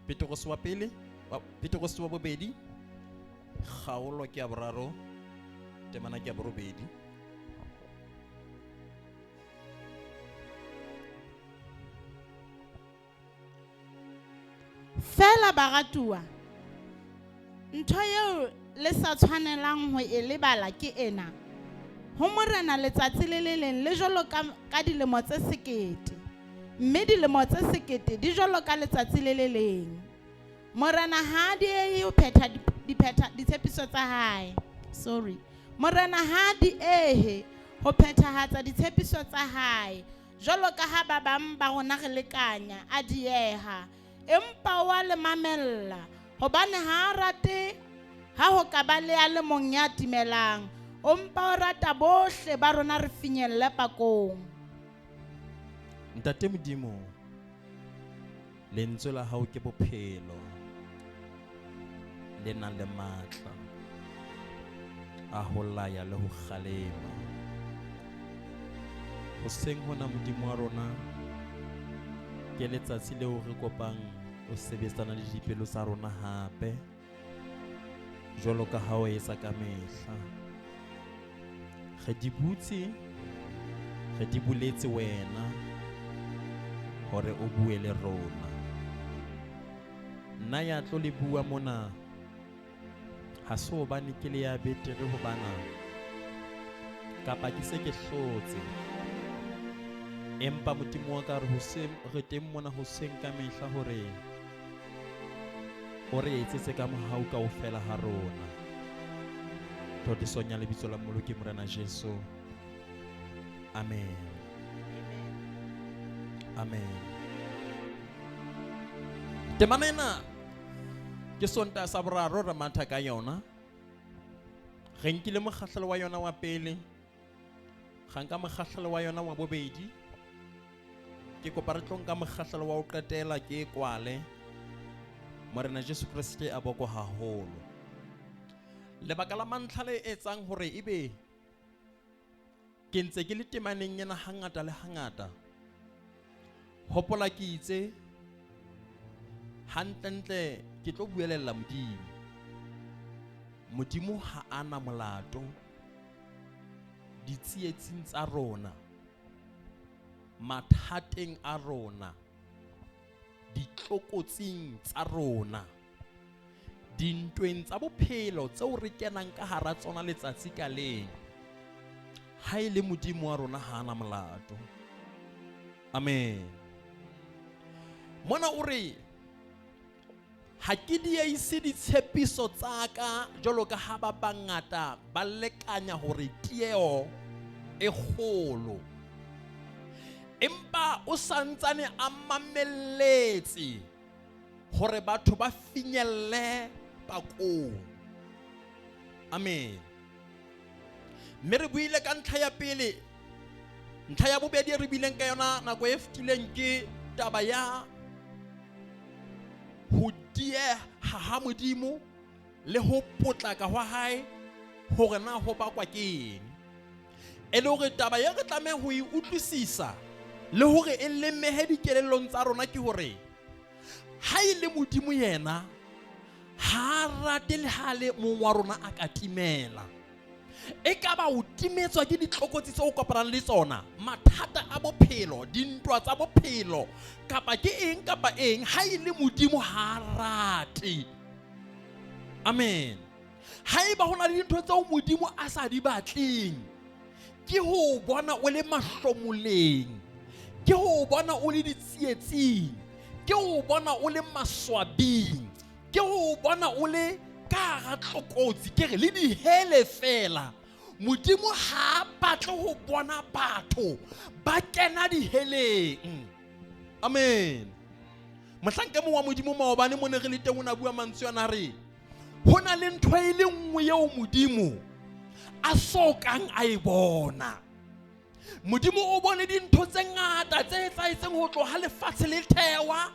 Petros wa pele, Petros wa bobedi, kgaolo ke ya boraro, temana ke ya borobedi. Fela baratuwa, ntho eo le sa tshwanelang ho e lebala ke ena: ho morena letsatsi le le leng le jwalo ka dilemo tse 1000, mme dilemo tse 1000 di jwalo ka letsatsi le le leng. Morena ha diehe ho phetha ditshepiso tsa hae. Morena ha diehe ho phethahatsa ditshepiso tsa hae, jwalo ka ha ba bang ba rona re lekanya a dieha, empa wa le mamella, hobane ha rate ha ho ka ba le a le mong ya timelang, empa o rata bohle ba rona re finyelle pakong. Ntate Modimo, lentswe la hao ke bophelo, le nang le matla a ho laya le ho kgalema. Hoseng hona Modimo wa rona, ke letsatsi leo re kopang o sebetsana le dipelo tsa rona hape, jwalo ka ha o etsa ka mehla. Re di butse, re di buletse wena hore o bue le rona. Nna ya tlo le bua mona, ha se hobane ke le ya betere ho bana, kapa ke se ke hlotse, empa Modimo wa ka re teng mona hoseng ka mehla hore o re etsetse ka mohau kaofela ha rona. Thodisong ya lebitso la Moloki Morena Jesu. Amen. Amen. Temana ena ke Sontaha sa boraro re matha ka yona. Re nkile mokgahlelo wa yona wa pele, ga nka mokgahlelo wa yona wa bobedi, ke kopa re tlo nka mokgahlelo wa ho qetela ke kwale. Morena Jesu Kriste a boko haholo. Lebaka la mantlha le etsang hore ebe ke ntse ke le temaneng ena hangata le hangata, hopola ke itse hantlentle ke tlo buelella Modimo. Modimo ha ana molato ditsietsing tsa rona, mathateng a rona, ditlokotsing tsa rona, dintweng tsa bophelo tseo re kenang ka hara tsona letsatsi ka leng. Ha ile Modimo wa rona ha ana molato. Amen. Mona o re ha ke diehise ditshepiso tsa ka jwalo ka ha ba bangata ba lekanya hore tieho e kgolo, empa o santsane a mamelletse hore batho ba finyelle pakong. Amen. Mme re buile ka ntlha ya pele, ntlha ya bobedi re bileng ka yona nako e fetileng ke taba ya ho dieha ha Modimo le ho potlaka hwa hae hore na ho bakwa ke eng. E le hore taba ya re tlameha ho e utlwisisa le hore e lemehe dikelellong tsa rona ke hore ha ile Modimo yena ha rate le hale mong wa rona a ka timela. E ka ba o timetswa ke ditlokotsi tse o kopanang le tsona, mathata a bophelo, dintwa tsa bophelo, kapa ke eng kapa eng, ha ile Modimo ha rate. Amen. Ha eba hona le dintho tseo Modimo a sa di batleng, ke ho bona o le mahlomoleng, ke ho bona o le ditsietsing, ke ho bona o le maswabing, ke ho bona o le ka hara tlokotsi, ke re le dihele fela. Modimo ha batle ho bona batho ba kena diheleng. Amen. Mohlanka mo wa Modimo maobane mo ne re le teng o na bua mantswe ana re ho na le ntho e le nngwe eo Modimo a sokang a e bona. Modimo o bone dintho tse ngata tse etsahetseng ho tloha lefatshe le thewa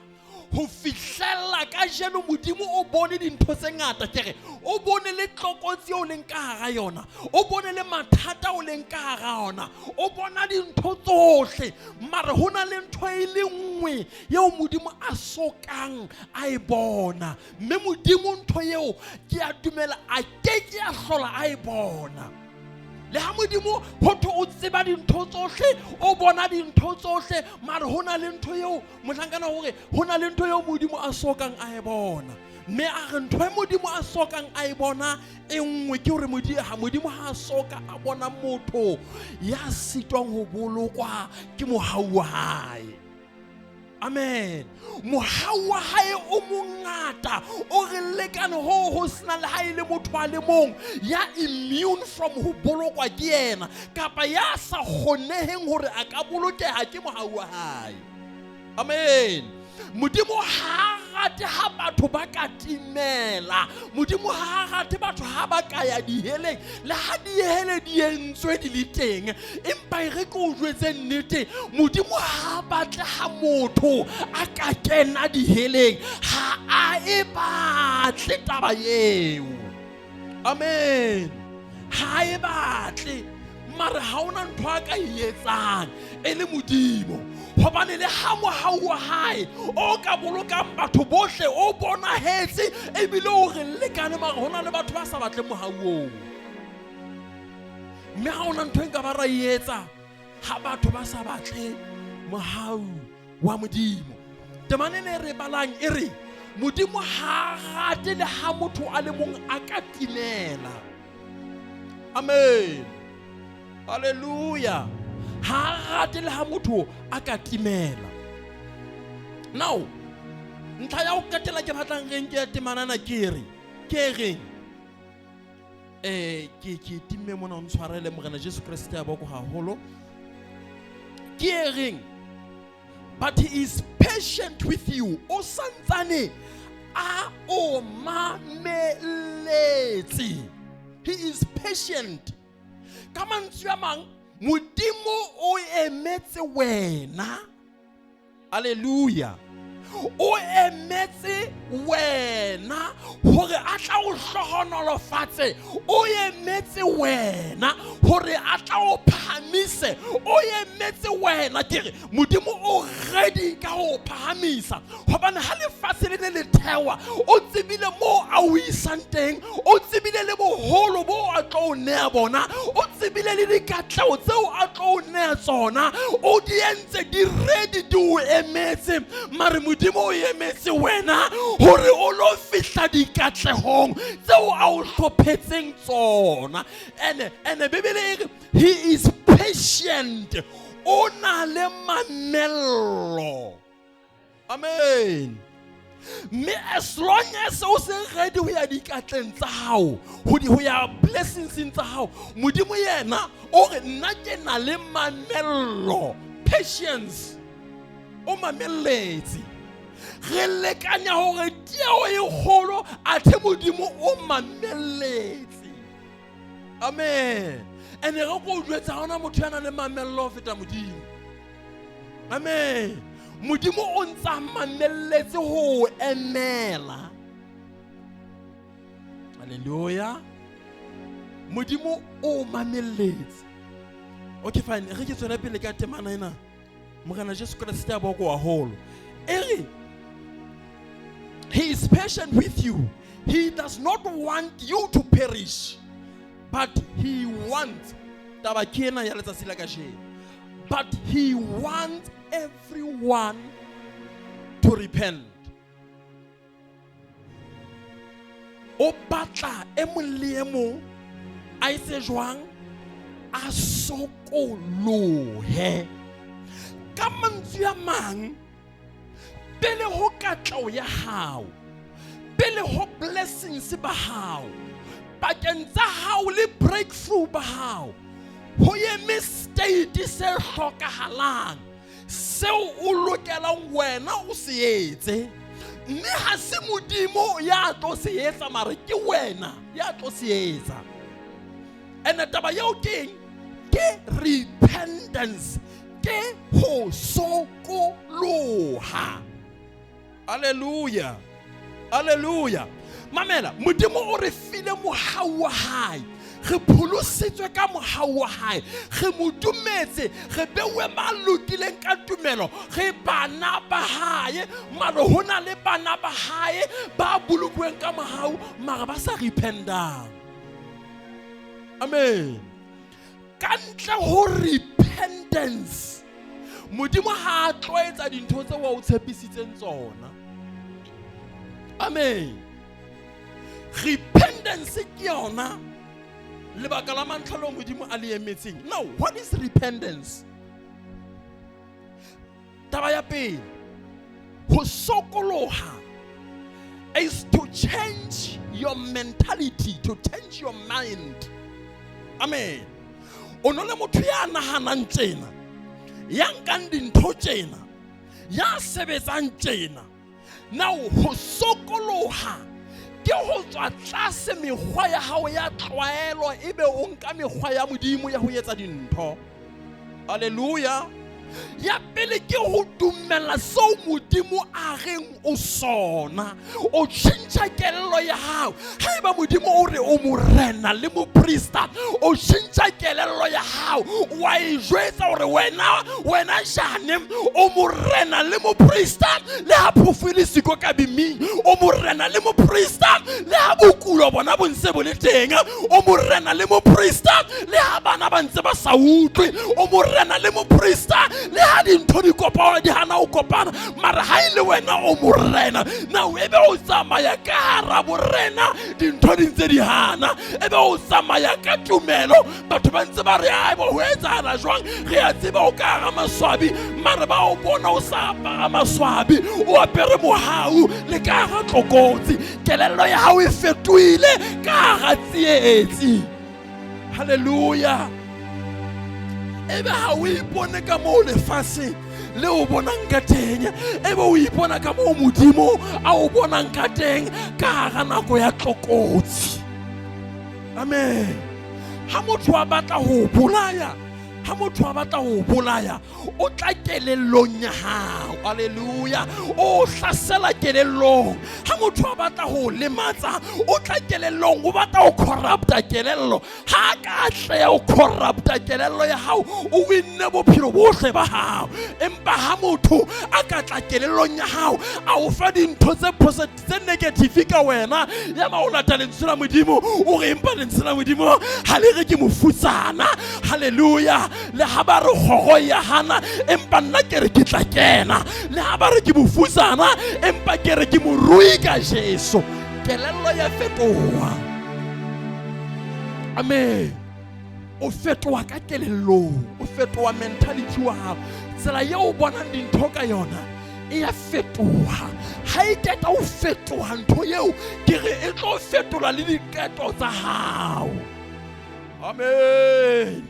ho fihlella ka jeno modimo o bone dintho tse ngata kere o bone le tlokotsi o leng ka hara yona o bone le mathata o leng ka hara ona o bona dintho tsohle mara hona le ntho e le nngwe yeo modimo a sokang a e bona mme modimo ntho yeo ke a dumela a ke a hlola a e bona le ha modimo hotho o tseba dintho tsohle o bona dintho tsohle mara hona le ntho yeo mohlankana hore hona le ntho yeo modimo a sokang a e bona mme a re ntho e modimo a sokang a e bona e nngwe ke hore modimo ha a soka a bona motho ya sitwang ho bolokwa ke mohau wa hae. Amen. Mohau wa hae o mongata o re lekane ho sena le hae le motho a le mong ya immune from ho bolokwa ke yena kapa ya sa kgoneheng hore a ka bolokeha ke mohau wa hae. Amen. Modimo ha rate ha batho ba ka timela modimo ha rate batho ha ba ka ya diheleng le ha dihele di entswe di le teng empa re go jwetse nnete modimo ha batle ha motho a ka kena diheleng ha a e batle taba eo. Amen. Ha e batle mara ha ona ntho a ka e etsang e le modimo hobane le ha mohau wa hae o ka bolokang batho bohle o bonahetse ebile o re lekane mara hona le batho ba sa batle mohau oo mme ha ona ntho e nka ba ra etsa ha batho ba sa batle mohau wa modimo temane ne re balang e re modimo ha rate le ha motho a le mong a ka timela. Amen. Hallelujah. Ha rate le ha motho a ka timela. Now ntlha ya ho qetela ke batlang reng ke temanana ke reng ke timme mona o ntshwarele morena Jesu Kriste ya boko haholo ke reng but he is patient with you o santsane a o mameletse. He is patient. Ka mantswe a mang modimo o emetse wena. Hallelujah. O emetse wena hore a tla o hlohonolofatse o emetse wena hore a tla o phahamise o emetse wena ke re modimo o ready ka ho phahamisa hobane ha lefatshe le le thewa o tsebile mo a o isang teng o tsebile le boholo bo a tlo o nea bona o tsebile le dikatlao tseo a tlo o nea tsona o di entse di ready di o emetse mare modimo o emetse wena hore o lo fihla dikatlehong tseo a o hlophetseng tsona ene Bibele he is patient o na le mamello. Amen. Me as long as o se ready ho ya dikatleng tsa hao ho ya blessings tsa hao modimo yena o re nna ke na le mamello patience o mamelletse re lekanya hore teo e kgolo a the modimo o mamelletse. Amen. And re go jwetsa hona motho yana le mamello feta modimo. Amen. Modimo o ntsa mamelletse ho emela. Hallelujah. Modimo o mamelletse. Okay fine, re ke tswela pele ka temana ena. Morena Jesu Kriste ya boko haholo. Ere he is patient with you. He does not want you to perish. But he wants but he wants everyone to repent. O batla e mong le e mong a ise jwang a sokolohe. Ka mantswe a mang pele ho katlao ya hao pele ho blessings ba hao bakeng tsa hao le breakthrough ba hao ho ye mistake se hlokahalang seo o lokelang wena o se etse mme ha se modimo ya tlo se etsa mare ke wena ya tlo se etsa ene taba yeo ke repentance ke ho sokoloha. Hallelujah. Hallelujah. Mamela, modimo o re file mohau wa hae. Re pholositswe ka mohau wa hae. Re mo dumetse, re bewe malokileng ka tumelo. Re bana ba hae, mara hona le bana ba hae ba bolokuweng ka mohau, mara ba sa repentang. Amen. Kantle ho repentance, modimo ha a tlwaetsa dintho tse wa o tshepisitseng tsona. Amen. Repentance ke yona lebaka la mantlha lo modimo a le emetseng. Now, what is repentance? Taba ya pele, ho sokoloha is to change your mentality, to change your mind. Amen. Ono le motho ya nahanang tjena, ya nkang dintho tjena, ya sebetsang tjena. Now, ho sokoloha ke ho tswa tlase mekgwa ya hao ya tlwaelo, ebe o nka mekgwa ya modimo ya ho etsa dintho. Hallelujah. Ya pele ke ho dumela seo modimo a reng o sona, o tjhentjha kelello ya hao. Haeba modimo o re o morena le moprista, o tjhentjha kelello ya hao, wa e jwetsa hore wena jane o morena le moprista le ha phofu le siko ka biming, o morena le moprista le ha bokulo bona bo ntse bo le teng, o morena le moprista le ha bana ba ntse ba sa utlwe, o morena le moprista le ha dintho di kopana di hana o kopana, mara ha ile wena o morena, na ebe o tsamaya ka hara borena dintho di ntse di hana, ebe o tsamaya ka tumelo batho ba ntse ba re ai bo ho etsahala jwang, re a tseba o ka hara maswabi, mara ba o bona o sa apara maswabi, o apere mohau le ka hara tlokotsi, kelello ya hao e fetohile ka hara tsietsi. Hallelujah. Ebe ha o ipone ka mo lefatshe le o bonang ka teng, ebe o ipona ka mo modimo a o bonang ka teng ka hara nako ya tlokotsi. Amen. Ha motho a batla ho bolaya, ha motho a batla ho bolaya, o tla kelellong ya hao. Hallelujah. O hlasela kelellong. Ha motho a batla ho lematsa, o tla kelellong, o batla ho corrupta kelello. Ha ka tle o corrupta kelello ya hao, o winne bophelo bohle ba hao. Empa ha motho a ka tla kelellong ya hao, a o fa dintho tse positive tse negative ka wena, ya ma o lata lentswe la modimo, o re empa lentswe la modimo ha le re ke mofutsana. Hallelujah. Le ha ba re kgogo ya hana, empa nna ke re ke tla kena. Le ha ba re ke mofutsana, empa ke re ke morui ka Jesu. Kelello ya fetoha. Amen. O fetoha ka kelello, o fetoha mentality wa hao. Tsela ya o bonang dintho ka yona e ya fetoha. Ha e keta o fetoha ntho eo, ke re e tlo fetola le diketo tsa hao. Amen.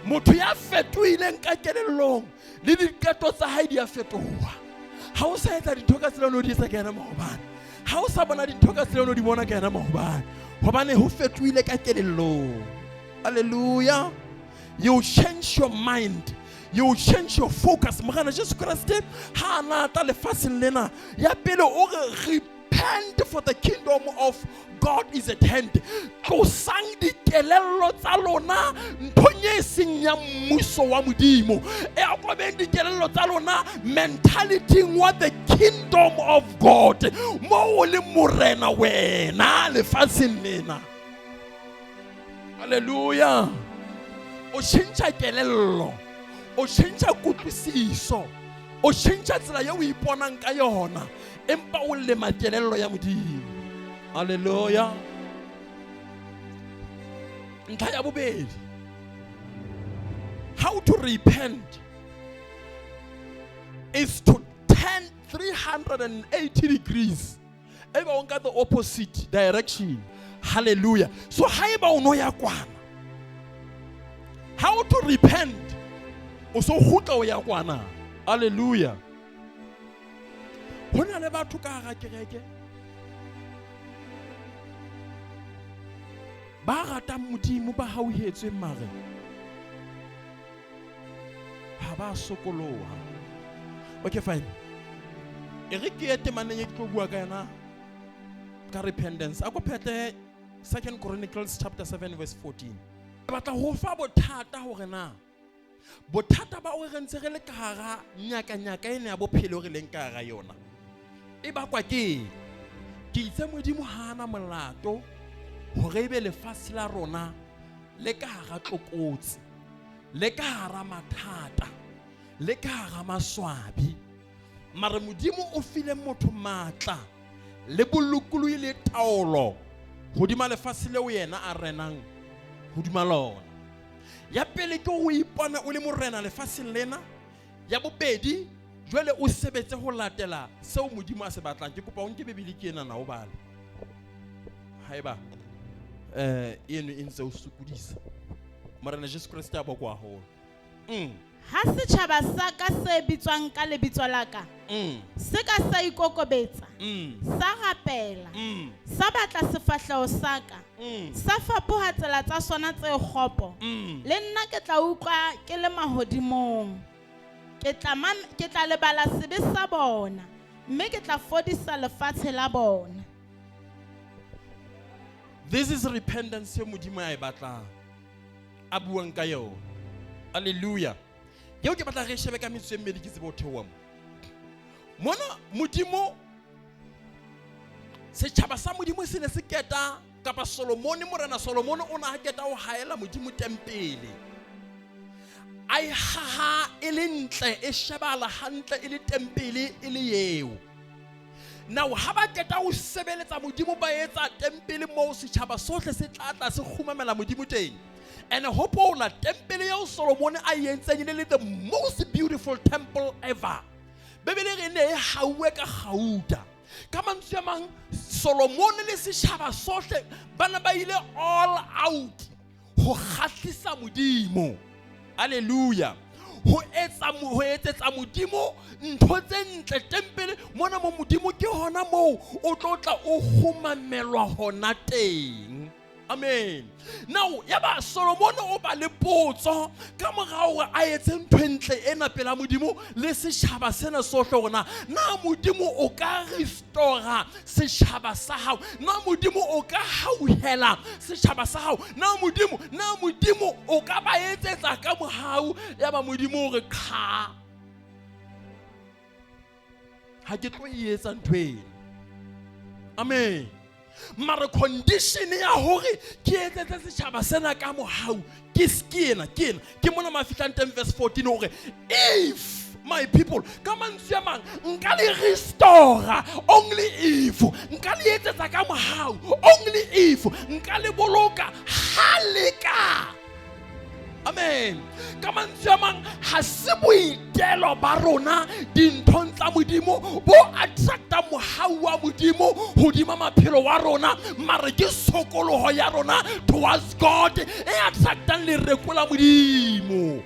Motho ya fetohileng ka kelellong le diketo tsa hae di a fetoha. Ha o sa etsa dintho ka tsela no di etsa ka yena maobane, ha o sa bona dintho ka tsela no di bona ka yena maobane, hobane ho fetohile ka kelellong. Hallelujah. You change your mind, you change your focus. Morana Jesu Kriste ha nata lefatsheng lena, ya pele o re repent, for the kingdom of God is at hand. Tlosang dikelello tsa lona nthong e seng ya mmuso wa modimo, e akobeng dikelello tsa lona mentality wa the kingdom of God, mo o le morena wena lefatsheng lena. Hallelujah. O tjhentjha kelello, o tjhentjha kutlwisiso, o tjhentjha tsela ya o iponang ka yona, empa o lema kelello ya modimo. Hallelujah. Ntlha ya bobedi, how to repent is to turn 380 degrees. Eba o nka the opposite direction. Hallelujah. So haeba o no ya kwana, how to repent, o so kgutla o ya kwana. Hallelujah. Hona le batho ka hara kereke ba rata modimo ba hauhetswe, mare ha ba sokoloha. Okay, fine. e re ke ete maneng e ke tlo bua ka yona ka repentance. A go phete 2 Chronicles chapter 7 verse 14. Batla ho fa bothata hore na bothata ba o re ntse re le ka hara nyaka ene ya bophelo re leng ka hara yona e bakwa ke itse Modimo hana molato hore ebe lefatshe la rona le ka hara tlokotsi, le ka hara mathata, le ka hara maswabi. Mare Modimo o file motho matla le bolokolohi le taolo hodima lefatshe leo yena a renang hodima lona. Ya pele ke o ipona o le morena lefatsheng lena. Ya bobedi jwale o sebetse ho latela seo Modimo a se batlang. Ke kopa o nke Bibele ke ena na o bala. Haeba eno e ntse o sukudisa. Morena Jesu Kriste a bokwa haholo. Ha setjhaba sa ka se bitswang ka lebitso la ka se ka sa ikokobetsa, sa rapela, sa batla sefahleho sa ka, sa fapoha tsela tsa sona tse kgopo, le nna ke tla utlwa ke le mahodimong, ke tla lebala sebe sa bona, mme ke tla fodisa lefatshe la bona. This is repentance ye Modimo a e batlang a buang ka yona. Hallelujah. Yeo ke batla re shebe ka metso e mmedi ke tsebo theoa mo. Mona Modimo setjhaba sa Modimo se ne se keta kapa Solomon, morena Solomon o na ha keta ho haela Modimo tempele. Ai haha e le ntle e shebala hantle e le tempele e le eo. Now ha ba keta ho sebeletsa Modimo ba etsa tempele moo setjhaba sohle se tlatla se khumamela Modimo teng. And hopola temple ya Solomon a yentseng le the most beautiful temple ever. Bebele re ne hawe ka gauta. Ka mantswe a mang Solomon le setjhaba sohle bana ba ile all out ho khatlisa Modimo. Hallelujah. Ho etsetsa Modimo ntho tse ntle temple mona mo Modimo ke hona moo o tlotla o humamelwa hona teng. Amen. Now, yaba Solomon o ba le potso ka morao gore a etse ntho entle ena pela Modimo le setjhaba sena sohle rona. Na Modimo o ka restore setjhaba sa hao. Na Modimo o ka hauhela setjhaba sa hao. Na Modimo o ka ba etsetsa ka mohau. Yaba Modimo re kha. Ha ke tlo e etsa ntho ena. Amen. Mara condition ya hore ke etsetse setjhaba sena ka mohau ke skena ke mona mafihlang 10 verse 14 hore if my people come and see man nka le restore only if nka le etsetsa ka mohau only if nka le boloka haleka. Amen. Come on, German has boitelo barona dinthong tsa Modimo bo attracta mohawa Modimo hodima maphelo wa rona mare ke sokoloho ya rona towards God e attractang le rekola Modimo.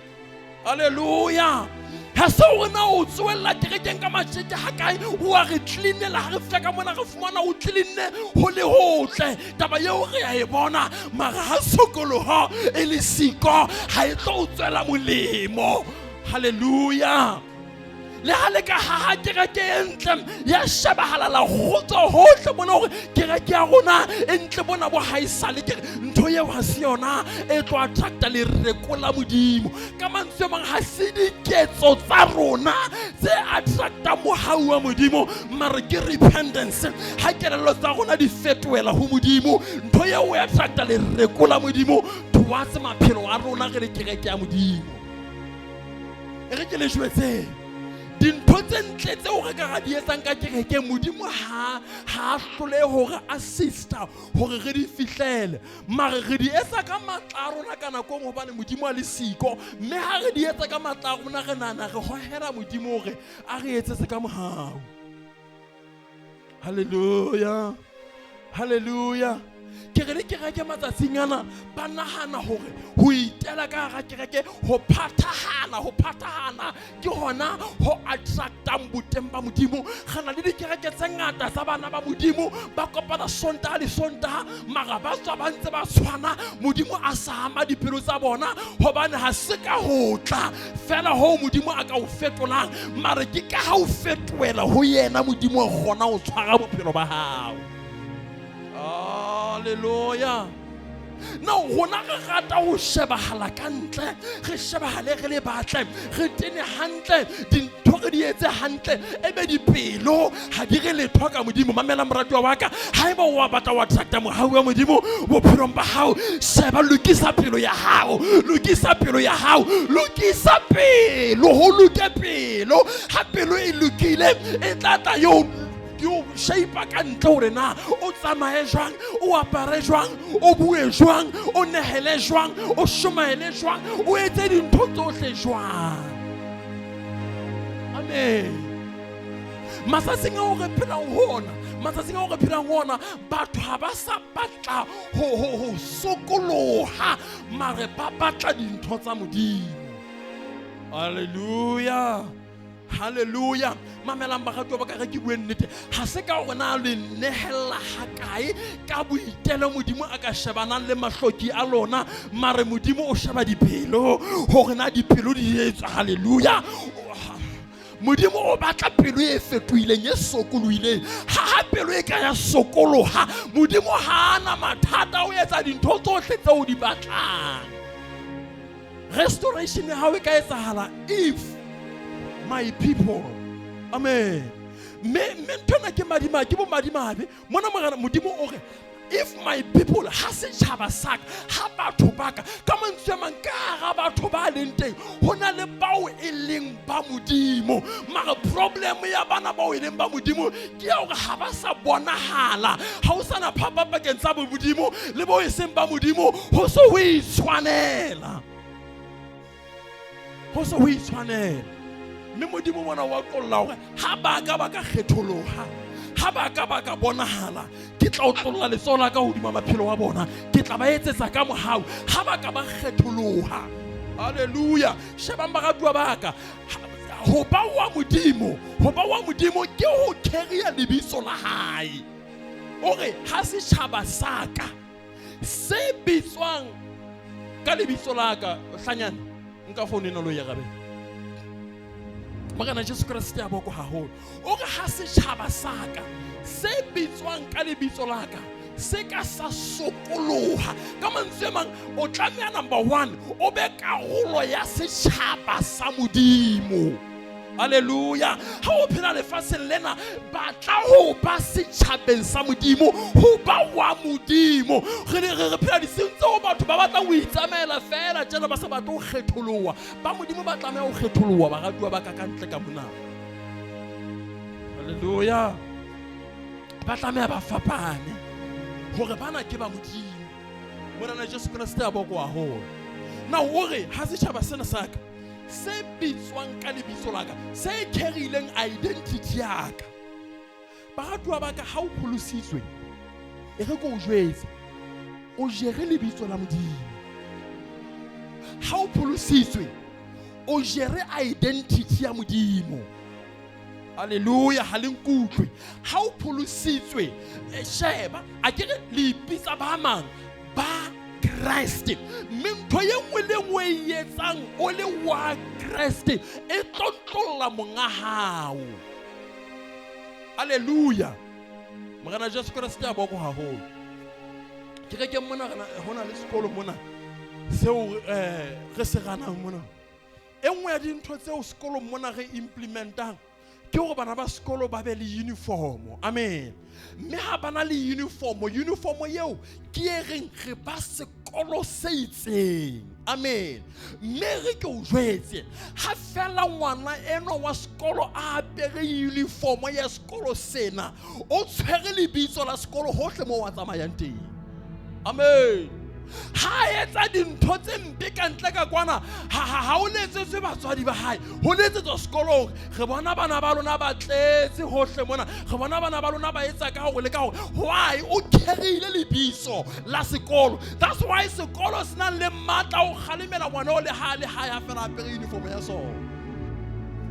Hallelujah. Ha se ona o tswela kerekeng ka matjeke ha kae o a re cleanela ha re fika ka mona re fumana o cleanne ho le hotle taba yeo re a e bona mara ha sokoloho e le siko ha e tlo tswela molemo. Hallelujah. Le hale ka ha kereke entle ya shebahala la khotso hohle mona hore kereke ya rona entle bona bo haisale ke ntho ye wa se yona e tlo attracta le rekola Modimo ka mantswe mang ha se diketso tsa rona tse attracta mohau wa Modimo mara ke repentance ha kelelo tsa rona di fetoela ho Modimo ntho ye o attracta le rekola Modimo towards maphelo a rona re le kereke ya Modimo. Re ke le jwetse dintho tse ntle tseo re ka di etsang ka kereke Modimo ha hlole hore assista hore re di fihlele mara re di etsa ka matla rona ka nako hobane Modimo a le siko mme ha re di etsa ka matla rona re nana re hohela Modimo hore a re etse ka mohau. Hallelujah. Hallelujah. Ke re le kereke matsatsing ana ba nahana hore ho itela ka hara kereke ho phathahana ke hona ho attractang boteng ba Modimo. Gana le dikereke tse ngata tsa bana ba Modimo ba kopana Sontaha le Sontaha mara ba tswa ba ntse ba tshwana, Modimo a sa ama dipelo tsa bona hobane ha se ka ho tla fela ho Modimo a ka o fetolang, mara ke ka ha o fetoela ho yena Modimo a kgona ho tshwara bophelo ba hao. Hallelujah. Now, hona re rata ho shebahala ka ntle, re shebahale re le batle, re tene hantle, dintho re di etse hantle, ebe dipelo ha di re letho ka Modimo. Mamela moratuwa wa ka, haeba wa batla wa tracta mohau wa Modimo bophelong ba hao, sheba lokisa pelo ya hao, lokisa pelo ya hao, lokisa pelo, ho luke pelo. Ha pelo e lokile e tla yo shape ka ntle hore na o tsamaye jwang, o apare jwang, o bue jwang, o nehele jwang, o shumaele jwang, o etse dintho tsohle jwang. Amen. Matsatsing ao re phelang hona, batho ha ba sa batla ho sokoloha, mare ba batla dintho tsa Modimo. Hallelujah. Hallelujah. Mamelang baratwa ba ka re ke bue nnete, ha se ka hore na le nehela ha kae ka boitelo Modimo a ka shebanang le mahloki a lona, mare Modimo o sheba dipelo hore na dipelo di etswa. Hallelujah. Modimo o batla pelo e fetohileng, e sokolohileng. Ha pelo e ka ya sokoloha, Modimo ha ana mathata o etsa dintho tsohle tseo di batlang. Restoration ha o ka etsahala if my people, amen. Me ntona ke madima ke bo madimabe mona magana Modimo o re if my people ha se tshaba saka ha batho baka ka mantswe mang ka ga batho ba leng teng hona le bao e leng ba Modimo, mara problem ya bana bao e leng ba Modimo ke ya hore ha ba sa bonahala, ha o sana phapa pakeng tsa bo Modimo le bo e seng ba Modimo, ho so ho itshwanela, ho so ho itshwanela. Mme Modimo mona wa qolla hore ha ba ka kgetholoha, ha ba ka bonahala, ke tla o tlolla letsoho la ka hodima maphelo wa bona, ke tla ba etsetsa ka mohau ha ba ka ba kgetholoha. Hallelujah. Shebang baratuwa ba ka, ho ba wa Modimo ke ho carry lebitso la hae. Ore ha se tshaba saka se bitswang ka lebitso la ka hlanyana nka founela lo ya gabe magana Jesu Kriste ya boko haholo. O re ha setjhaba saka se bitswang ka lebitso la ka se ka sa sokoloha, ka mantswe mang o tlameha number 1 o be karolo ya setjhaba sa Modimo. Hallelujah. Ha o phela lefatsheng lena batla ho ba setjhabeng sa Modimo, ho ba wa Modimo. Re phela diseng tseo batho ba batla ho itsamaela fela tjena ba se batla ho kgetholoha. Ba Modimo ba tlameha ho kgetholoha baratuwa ba ka ntle ka mona. Hallelujah. Ba tlameha ba fapane hore bana ke ba Modimo. Mona na Jesu Kriste a boko haholo. Now hore ha setjhaba sena saka se bitswang ka lebitso la ka, se carrying identity ya ka. Baratuwa ba ka ha o pholositswe e re ko o jwetse o jere lebitso la Modimo. Ha o pholositswe o jere identity ya Modimo. Hallelujah. Ha le nkutlwe ha o pholositswe sheba a ke re le ipitsa ba mang ba Christ. Ntho ye nngwe le nngwe e etsang o le wa Christ e tlotlolla monga hao. Hallelujah. Mogana Jesu Kriste a boko haholo. Ke re ke mona hona le sekolo mona seo re se ganang mona. E nngwe ya dintho tseo sekolo mona re implementang ke hore bana ba sekolo ba be le uniform. Amen. Mme ha bana le uniform eo ke e reng re ba sekolo se itseng. Amen. Mme re ke o jwetse ha fela ngwana eno wa sekolo a apere uniform ya sekolo sena, o tshwere lebitso la sekolo hohle mo wa tsamayang teng. Amen. ha etsa dintho tse mpe ka ntle ka kwana ha o letsetswe batswadi ba hae ho letsetswa sekolong re bona bana ba lona ba tletse hohle mona re bona bana ba lona ba etsa ka hore le ka hore why o carryile lebitso la sekolo. That's why sekolo se nang le matla o kgalemela ngwana o le ha ya fela apere uniform ya sona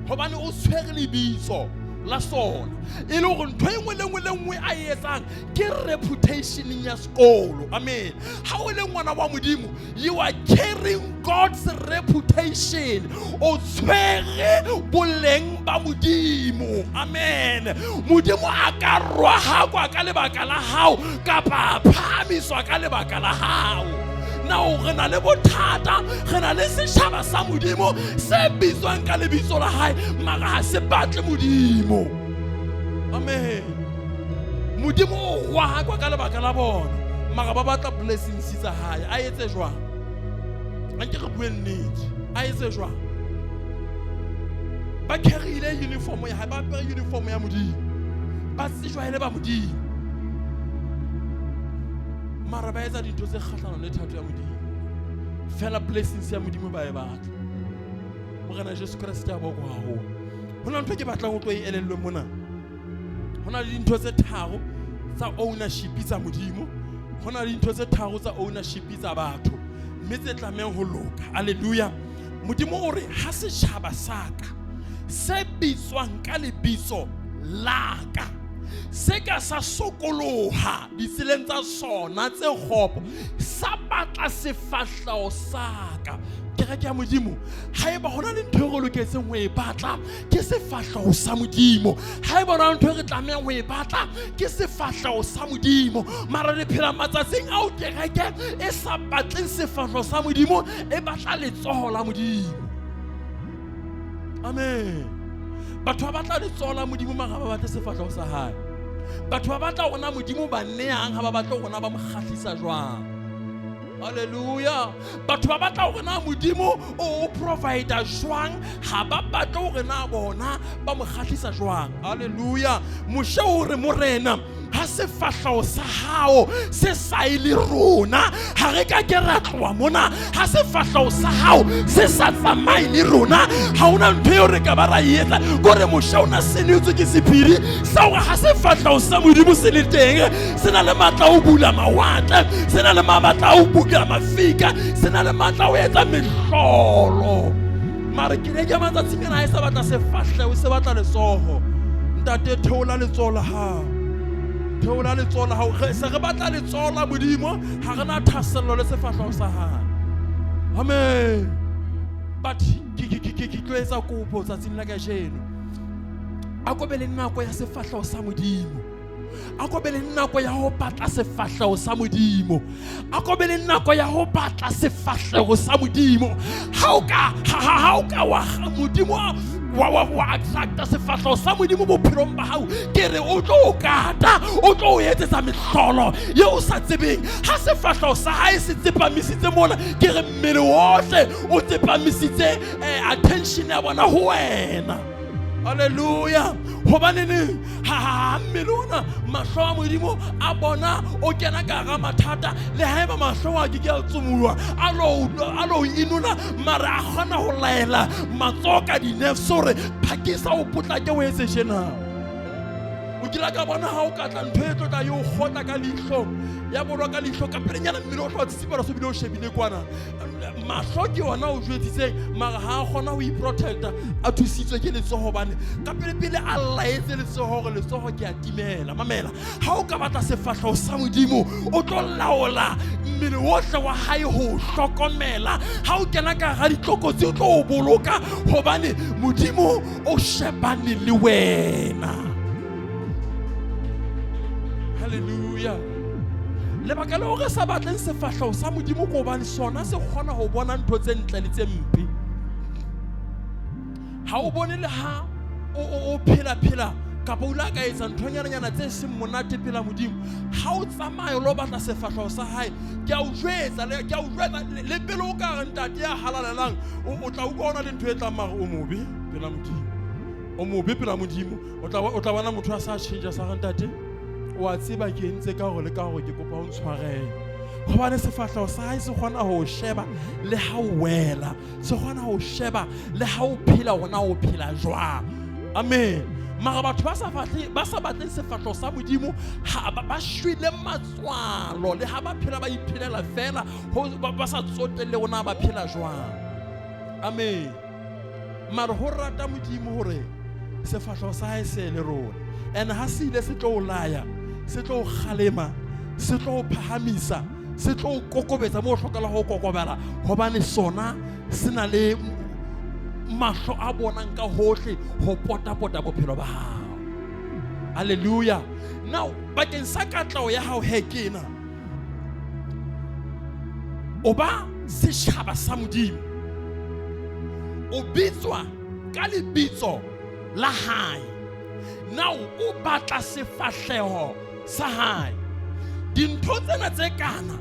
hobane o tshwere lebitso la sona e le gore ntho engwe le nngwe a etsang ke reputation ya sekolo. Amen. Ha o le ngwana wa modimo, you are carrying God's reputation. O tshwere boleng ba modimo. Amen. Modimo a ka rwahakwa ka lebaka la hao kapa phamiswa ka lebaka la hao. Now re na le bothata, re na le setjhaba sa modimo se bitswang ka lebitso la hae mara ha se batle modimo. Amen. Modimo o rwahakwa ka lebaka la bona mara ba batla blessings tsa hae. A etse jwang? A ke re bue nnete. A etse jwang? Ba carryile uniform ya hae, ba apere uniform ya modimo, ba tsejwa ele ba modimo mara ba etsa dintho tse kgahlano le thato ya modimo. Fela blessings ya modimo ba e batla. Morena Jesu Kriste ya boko haholo. Hona ntho ke batlang ho tlo e elellwe mona. Hona le dintho tse tharo tsa ownership tsa modimo. Hona le dintho tse tharo tsa ownership tsa batho. Mme tse tlamehang ho loka. Haleluya. Modimo o re ha setjhaba saka se bitswang ka lebitso laka se ka sa sokoloha ditseleng tsa sona tse kgopo sa batla sefahleho saka. Ke re ke ya modimo haeba hona le ntho e re loketseng ho e batla ke sefahleho sa modimo. Haeba hona ntho e re tlamehang ho e batla ke sefahleho sa modimo. Mara re phela matsatsing ao kereke e sa batleng sefahleho sa modimo, e batla letsoho la modimo. Amen. Batho ba batla letsoho la modimo mara ba batla sefahleho sa hae. Batho ba batla rona modimo ba neang ha ba batla rona ba mo kgahlisa jwang. Hallelujah. Batho ba batla rona modimo o provider jwang ha ba batla rona bona ba mo kgahlisa jwang. Hallelujah. Moshe o re morena ha sefahleho sa hao se sa ile rona ha re ka ke ra tloa mona ha sefahleho sa hao se sa tsamaye le rona ha ona ntho eo re ka ba ra etsa gore Moshe o na senetswe ke sephiri sa hore ha sefahleho sa modimo se le teng se na le matla o bula mawatle, se na le matla o buka mafika, se na le matla o etsa mehlolo. Mara ke ne ke matsatsing ana e sa batla sefahleho, se batla letsoho. Ntate theola letsoho la hao, theola letsoho la hao. Se re batla letsoho la modimo ha re na thasello le sefahleho sa hae. Amen. But ke tlo etsa kopo tsatsing la kajeno a ko be le nako ya sefahleho sa modimo, a ko be le nako ya ho batla sefahleho sa modimo, a ko be le nako ya ho batla sefahleho sa modimo. Ha o ka wa modimo wa attracta sefahleho sa modimo bophelong ba hao, ke re o tlo kata, o tlo etsetsa mehlolo ye o sa tsebeng. Ha sefahleho sa hae se tsepamisitse mona, ke re mmele ohle o tsepamisitse attention ya bona ho wena. Hallelujah. Hobanene ha mmele ona mahlo a modimo a bona o kena ka ga mathata le haeba mahlo a ke a tsumulwa alo inuna mara a khona ho laela matsoka di nerves sore phakisa o potlake o etse jena. O kila ka bona ha o ka tla ntho e tlotla yo khota ka lihlo ya bona ka lihlo ka pelenyana mmele o tlo tsipara so bile o shebile kwana mahlo ke ona o jwetsitseng mara ha khona ho iprotecta a thusitswe ke letsoho bane ka pele a laetse letsoho gore letsoho ke a timela. Mamela ha o ka batla sefahleho sa modimo o tlo laola mmele wohle wa hae ho hlokomela. Ha o kena ka ga ditlokotsi o tlo o boloka hobane modimo o shebane le wena. Hallelujah. Lebaka le hore sa batleng sefahleho sa modimo ko bane sona se kgona ho bona ntho tse ntle le tse mpe. Ha o bone le ha o phela kapa o la ka etsa nthonyana tse seng monate pela modimo, ha o tsamaya lo batla sefahleho sa hae ke a o jwetsa le pele o ka re ntate ya halalelang o tla utlwa ona le ntho e tlang mara o mobe pela modimo, o mobe pela modimo. O tla bona motho a sa change sa re ntate o a tseba ke ntse ka gore le ka gore ke kopa o ntshwarele Hobane sefahleho sa hae se kgona ho sheba le ha o wela, se kgona ho sheba le ha o phela gona o phela jwang. Amen. Mara batho ba sa batleng sefahleho sa Modimo ba shwele matswalo le ha ba phela ba iphelela fela ba sa tsotelle gona ba phela jwang. Amen. Mara ho rata Modimo hore sefahleho sa hae se le rona, and ha se ile se tlo o laya, se tlo o kgalema, se tlo o phahamisa, se tlo o kokobetsa mo o hlokala ho kokobela, hobane sona se na le mahlo a bonang ka hohle ho pota-pota bophelo ba hao. Hallelujah. Now bakeng sa katleho ya hao he kena, o ba setjhaba sa Modimo, o bitswa ka lebitso la hae. Now o batla sefahleho sa hae. Dintho tsena tse kana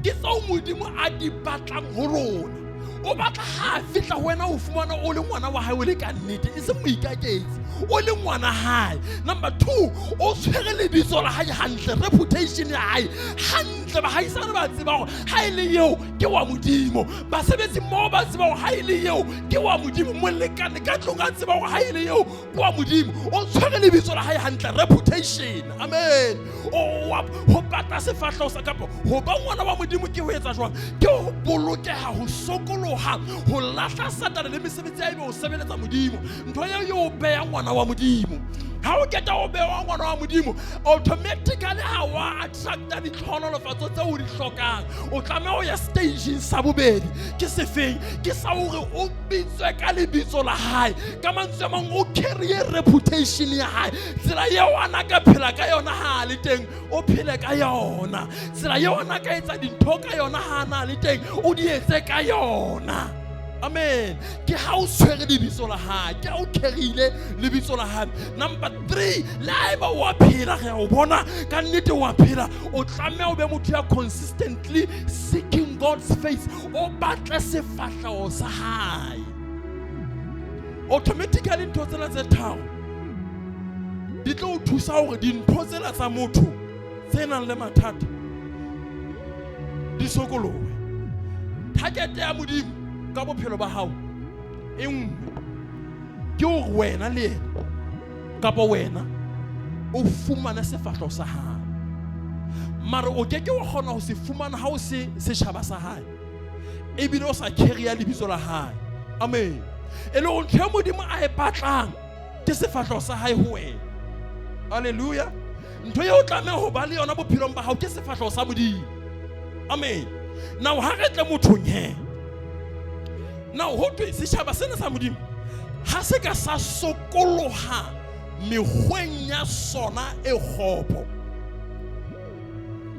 ke tseo Modimo a di batlang ho rona. O batla ha fihla wena o fumana o le ngwana wa hae o le ka nnete, e se moikaketsi, o le ngwana hae. Number 2, o tshwere lebitso la hae hantle, reputation ya hae hantle. Bahaisane ba tseba hore ha ile eo ke wa Modimo, basebetsi mo ba tseba hore ha ile eo ke wa Modimo, molekane ka tlong a tseba hore ha ile eo ke wa Modimo. O tshwere lebitso la hae hantle, reputation. Amen. O ho batla sefahleho sa kapo ho ba ngwana wa Modimo ke ho etsa jwang? Ke ho bolokeha, ho sokoloha, ho lahla Satane le mesebetsi ya ebe o sebeletsa Modimo. Ntho eo o beya ngwana wa Modimo. Ha o keta o bewa ngwana wa Modimo, automatically ha wa attracta ditlhonolofatso tse o di hlokang. O tlameha ho ya stageng sa bobedi. Ke sefeng? Ke sa hore o bitswe ka lebitso la hae, ka mantswe a mang o carry reputation ya hae. Tsela eo ana ka phela ka yona ha le teng, o phele ka yona. Tsela eo ana ka etsa dintho ka yona ha na le teng, o di etse ka yona. Amen. Ke ha o tshwere lebitso la hae, ke ha o carryile lebitso la hae. Number 3, le haeba wa phela re o bona ka nnete wa phela, o tlameha o be motho ya consistently seeking God's face. O batla sefahleho sa hae. Automatically ntho tsena tse tharo di tlo o thusa hore dintho tsena tsa motho tse nang le mathata di sokolohe. Target ya Modimo ka bophelo ba hao e nngwe ke hore wena le yena kapa wena o fumana sefahleho sa hae. Mara o keke wa kgona ho se fumana ha o se setjhaba sa hae ebile o sa carry lebitso la hae. Amen. E le ho ntho Modimo a e batlang ke sefahleho sa hae ho wena. Hallelujah. Ntho eo o tlameha ho ba le yona bophelong ba hao ke sefahleho sa Modimo. Amen. Now ha re tle mothong he, now ho twe setjhaba sena sa Modimo ha se ka sa sokoloha mekgweng ya sona e kgopo.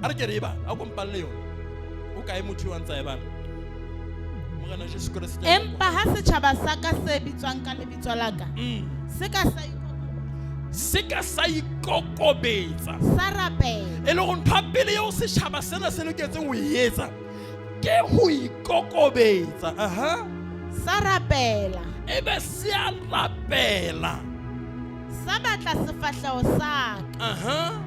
A re ke re ba a kompalle yona o ka e motho wa ntsa e bana morena Jesu Kriste. Empa ha setjhaba sa ka se bitswang ka lebitso la ka se ka sa ikokobetsa, sa rapela, e le go ntho pele eo setjhaba sena se loketseng ho etsa ke ho ikokobetsa. sa rapela, Ebe se a rapela, sa batla sefahleho sa ka,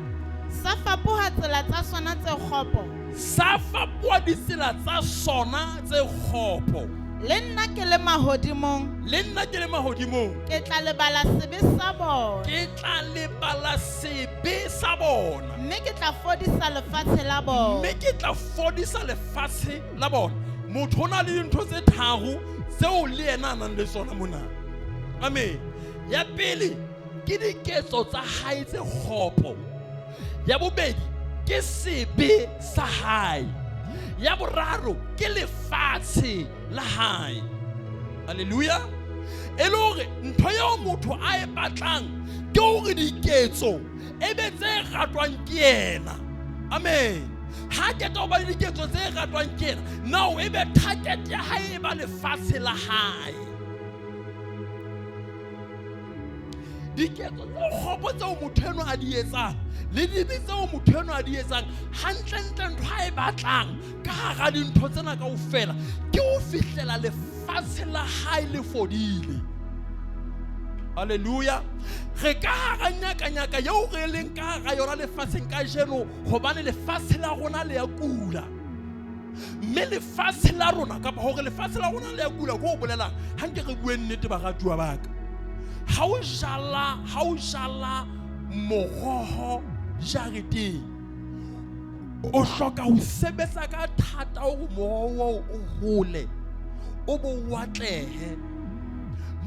sa fapoha tsela tsa sona tse kgopo, sa fapoha ditsela tsa sona tse kgopo. le nna ke le mahodimong, Le nna ke le mahodimong, ke tla lebala sebe sa bona, ke tla lebala sebe sa bona, mme ke tla fodisa lefatshe la bona. mme ke tla fodisa lefatshe la bona. Motho o na le dintho tse tharo tseo le yena a nang le tsona mona. Amen. Ya pele ke diketso tsa hae tse kgopo. Ya bobedi ke sebe sa hae. Ya boraro ke lefatshe la hae. Hallelujah. E le hore ntho eo motho a e batlang ke hore diketso ebe tse ratwang ke yena. Amen. Ha ke tlo ba le diketso tse ratwang ke yena, now ebe target ya hae e ba lefatshe la hae. Diketso tse kgopo tseo motho eno a di etsang le dibe tseo motho eno a di etsang hantlentle ntho a e batlang ka hara dintho tsena kaofela ke ho fihlela lefatshe la hae le fodile. Hallelujah. Re ka hara nyaka eo re leng ka hara yona lefatsheng ka jeno hobane lefatshe la rona le ya kula. mme lefatshe la rona kapa hore lefatshe la rona le a kula go bolela ha nke re bue nnete baratuwa baka ha o jala moroho jareteng o hloka ho sebetsa ka thata hore moroho o hole o bo watlehe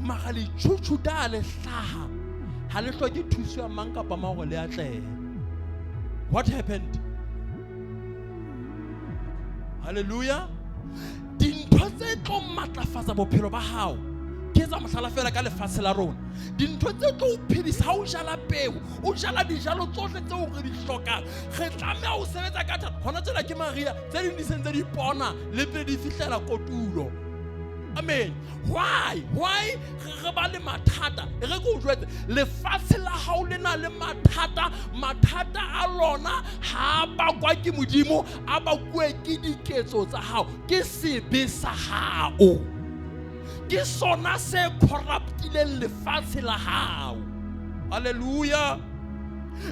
mara le tshuthuta le hlaha ha le hloke thuso ya mang kapa mang hore le atlehe. What happened? Hallelujah. Dintho tse tlo matlafatsa bophelo ba hao ke tsa mohlala fela ka lefatshe la rona. Dintho tse tlo o phedisa ha o jala peo, o jala dijalo tsohle tseo re di hlokang. Re tlameha ho sebetsa ka thata. Hona tsela ke Maria tse ding di sentse di pona le pele di fihlela kotulo. Amen. Why? Re ba le mathata. Re go jwetse lefatshe la hao le na le mathata a lona ha ba kwa ke modimo a ba kwe ke diketso tsa hao ke sebe sa hao ke sona se corruptileng lefatshe la hao. Hallelujah.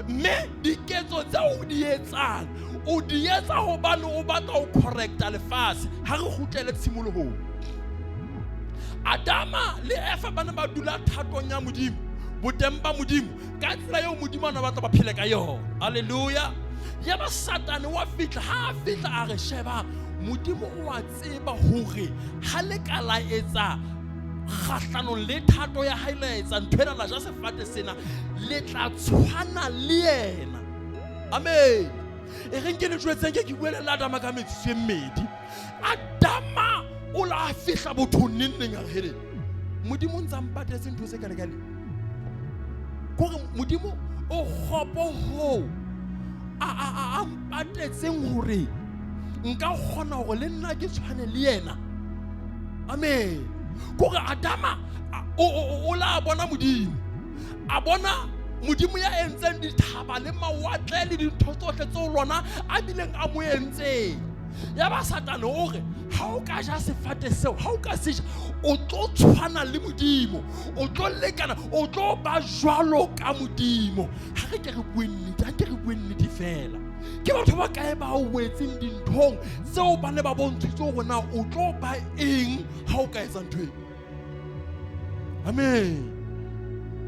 Me diketso tsa o di etsang o di etsa hobane o batla ho correcta lefatshe ha re kgutlele tshimolohong. Adama le Eva ba ne ba dula thatong ya modimo boteng ba modimo ka tsela eo modimo ana batla ba phele ka yona. Hallelujah. Ya ba Satane wa fitla ha fitla a re sheba modimo o a tseba hore ha le ka la etsa kgahlanong le thato ya hae la etsa nthwena la ja sefate sena le tla tshwana le yena. Amen. E re nke le jwetseng ke buela la Adama ka metsi mmedi. Adama o la fihla botho neng a hele modimo ntsa mpatetse ntho se kale gore modimo o gopo ho a mpatetseng hore nka kgona hore le nna ke tshwane le yena. Amen. Gore Adama o la bona modimo a bona modimo ya entseng dithaba le mawatle le dintho tsohle tse lona a bileng a mo entseng. Ya ba Satane o re ha o ka ja sefate seo ha o ka seja o tlo tshwana le modimo o tlo lekana o tlo ba jwalo ka modimo. Ha re ke re bue nnete fela ke batho ba kae ba o wetseng dinthong tseo ba ne ba bontshitse hore na o tlo ba eng ha o ka etsa ntho. Amen.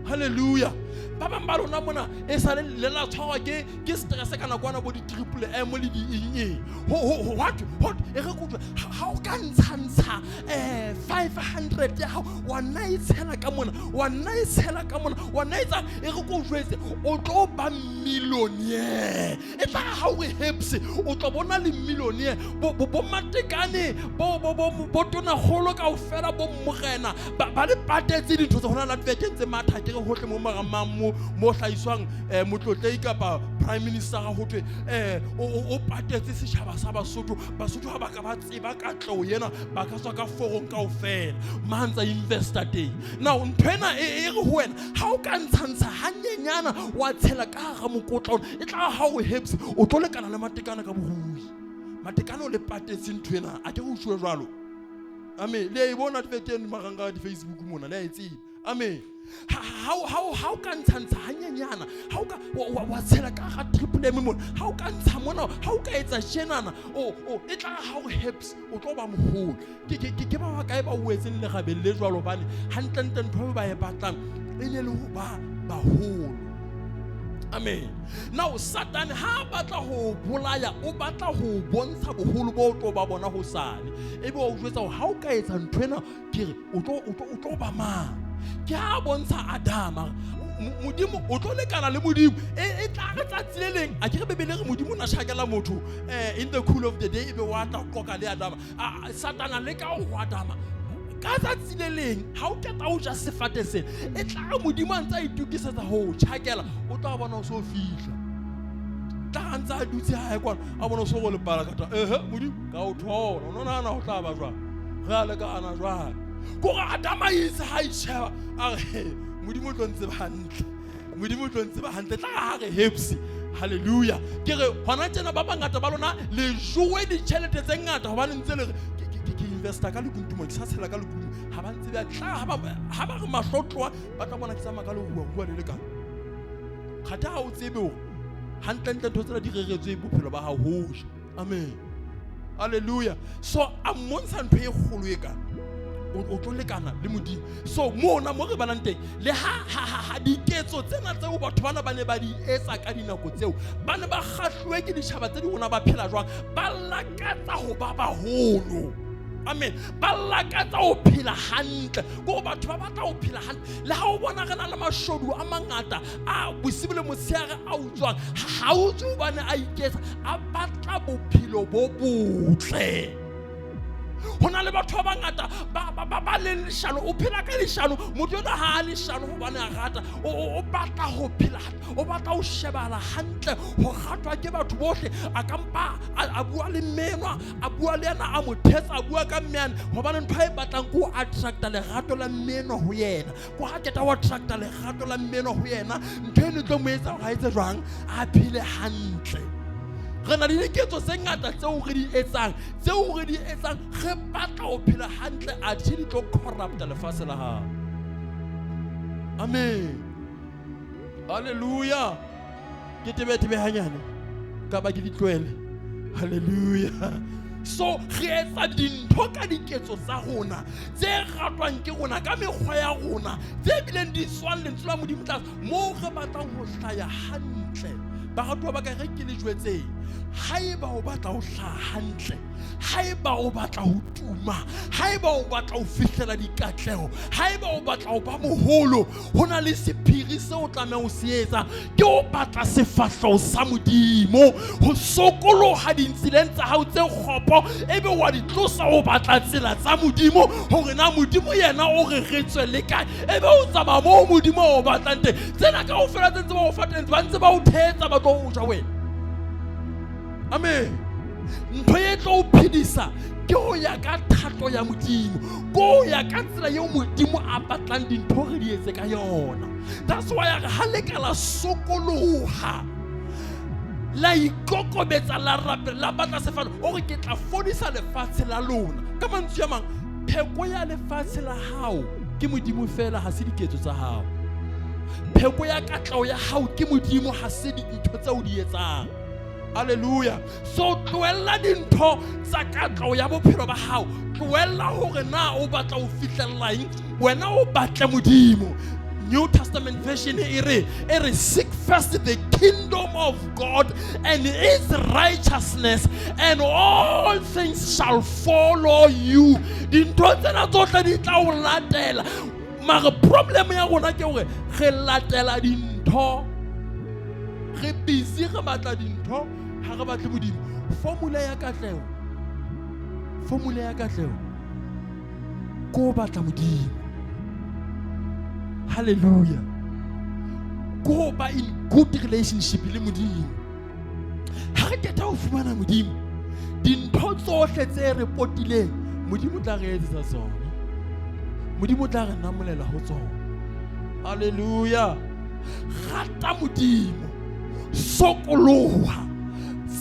Hallelujah. Ba bang ba rona mona e sa le la tshwarwa ke stress ka nakwana bo di triple M le di eng what e re kutwa ha o ka ntshantsha 500 ya wa nna itshela ka mona wa nna itsa e re go jwetse o tlo ba millionaire e tla ha o helps o tlo bona le millionaire bo matekane bo tona golo ka o fela bo mogena ba le patetse ditho tsa hona la tvekentse matha ke re hotle mo maramang mo hlaiswang motlotlei kapa prime minister ga hotwe o patetse setjhaba sa Basotho ha ba ka ba tseba ka tlo yena ba ka tswa ka forong kaofela mantsa investor day. Now nthwena e re ho wena ha o ka ntshantsha hanyenyana wa tshela ka ga mokotla e tla ha o helps o tlo lekana le matekana ka bohui matekana o le patetse nthwena a ke go shwe jwalo. Amen. Le bona tveteng maranga di Facebook mona le a etseng. Amen. How can ntshantsha hanyenyana how ka wa tshela ka ga triple M mona how ka ntsha mona how ka etsa shenana e tla ha o helps o tlo ba moholo ke ba kae ba o etseng le gabele le jwalo bane hantle ntho ba e batlang e ne le ho ba baholo. Amen. Now Satan ha batla ho bolaya o batla ho bontsha boholo bo tlo ba bona ho sane ebe o jwetsa ha o ka etsa nthwena ke re o tlo ba mang ke ha bontsha Adama modimo o tlo lekana le modimo e tla re tsatsile leng a ke re bebele re modimo na shakela motho in the cool of the day ebe wa tla qoka le Adama Satana le ka o Adama ka tsatsile leng ha o keta o ja sefate se e tla modimo a ntsa itukisetsa ho tshakela o tla bona o so fihla tla ntsa dutse ha kwana a bona so go le pala ka modimo ka o thola no nana ho tla ba jwa ga le ka ana jwa gore Adama itse ha itsheba a re modimo tlo ntse ba hantle tla ha re helps. Hallelujah. Ke re hona tsena ba bangata ba lona le jowe di tšhelete tse ngata hobane ntse le ke investor ka lekuntumo ke sa tshela ka lekuntumo ha ba ntse ba tla ha ba re mahlotloa ba tla bona ke tsa makalo bua le ka kgatha ha o tsebe o hantle ntho tsela di reretswe bophelo ba hao hoja. Amen. Hallelujah. So a monsa ntho e kgolo e ka o tlo lekana le modimo. So mona mo re balang teng le ha diketso tsena tseo batho bana ba ne ba di etsa ka dinako tseo ba ne ba kgahlwe ke ditjhaba tse di rona ba phela jwang ba lakatsa ho ba baholo. Amen. Ba lakatsa ho phela hantle go batho ba batla ho phela hantle le ha o bona rena le mashodu a mangata a bosibu le motshehare a utswang ha o tswe bana a iketsa a batla bophelo bo botle. Hona le batho ba bangata ba le leshano o phela ka leshano motho ona ha le leshano hobane a rata o batla ho phela o batla ho shebala hantle ho ratwa ke batho bohle a kampa a bua le menwa a bua le yana a mothetsa a bua ka meane hobane ntho e batlang go attracta lerato la menwa ho yena go ha keta wa attracta lerato la menwa ho yena ntho e ne tlo mo etsa ga etse jwang a phele hantle. Re na le diketso tse ngata tseo re di etsang re batla ho phela hantle a di tlo corrupta lefatshe la hao. Amen. Hallelujah. Ke tebe hanyane ka ba ke di tlwele. Hallelujah. So re etsa dintho ka diketso tsa rona tse ratwang ke rona ka mekgwa ya rona tse bileng di swang lentswe la Modimo tlase mo re batlang ho hlaya hantle. Baratwa ba ka re ke le jwetseng haeba o batla ho hlaha hantle haeba o batla ho tuma haeba o batla ho fihlela dikatleho haeba o batla ho ba moholo hona le sephiri se o tlameha ho se etsa ke o batla sefahleho sa Modimo ho sokoloha dintsileng tsa hao tse kgopo ebe wa di tlosa o batla tsela tsa Modimo hore na Modimo yena o re retswe le kae ebe o tsamaya mo Modimo o batlang teng tsena kaofela tse ba o fateng ba ntse ba o thetsa ba tlo o ja wena. Amen. Ntho e tlo o phedisa ke ho ya ka thato ya Modimo go ya ka tsela eo Modimo a batlang dintho re di etse ka yona. That's why ha le ka la sokoloha la ikokobetsa la rapela la batla sefano o re ke tla fodisa lefatshe la lona ka mantswe a mang pheko ya lefatshe la hao ke Modimo fela ha se diketso tsa hao. Pheko ya katlao ya hao ke Modimo ha se dintho tse o di etsang. Hallelujah. So tlohella dintho tsa katlao ya bophelo ba hao tlohella hore na o batla ho fihlella eng wena o batla Modimo. New Testament version e re seek first the kingdom of God and His righteousness and all things shall follow you. Dintho tsena tsohle di tla o latela. Mara problem ya rona ke hore re latela dintho re busy re batla dintho ha re batle Modimo. Formula ya katleho go batla Modimo. Hallelujah. Go ba in good relationship le Modimo. Ha re keta ho fumana Modimo dintho tsohle tse re potileng Modimo tla re etsetsa tsona. Modimo tla re namolela ho tsona. Hallelujah. Rata Modimo sokoloha